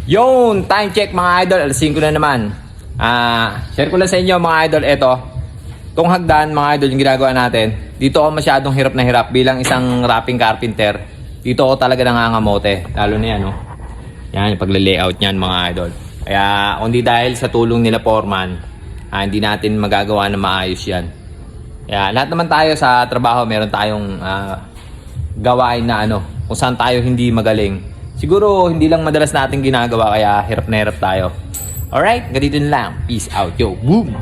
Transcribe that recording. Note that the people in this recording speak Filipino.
Yun, time check mga idol, alas 5 na naman. Share ko lang sa inyo mga idol, eto. Itong hagdan mga idol yung ginagawa natin. Dito ako masyadong hirap na hirap bilang isang wrapping carpenter. Dito ako talaga nangangamote. Lalo na yan, oh. Yan, yung pagle-layout niyan mga idol. Kaya kundi dahil sa tulong nila foreman, hindi natin magagawa na maayos yan. Kaya lahat naman tayo sa trabaho, meron tayong gawain na kung saan tayo hindi magaling. Siguro hindi lang madalas natin ginagawa kaya hirap na hirap tayo. Alright, ganito na lang. Peace out, yo. Boom!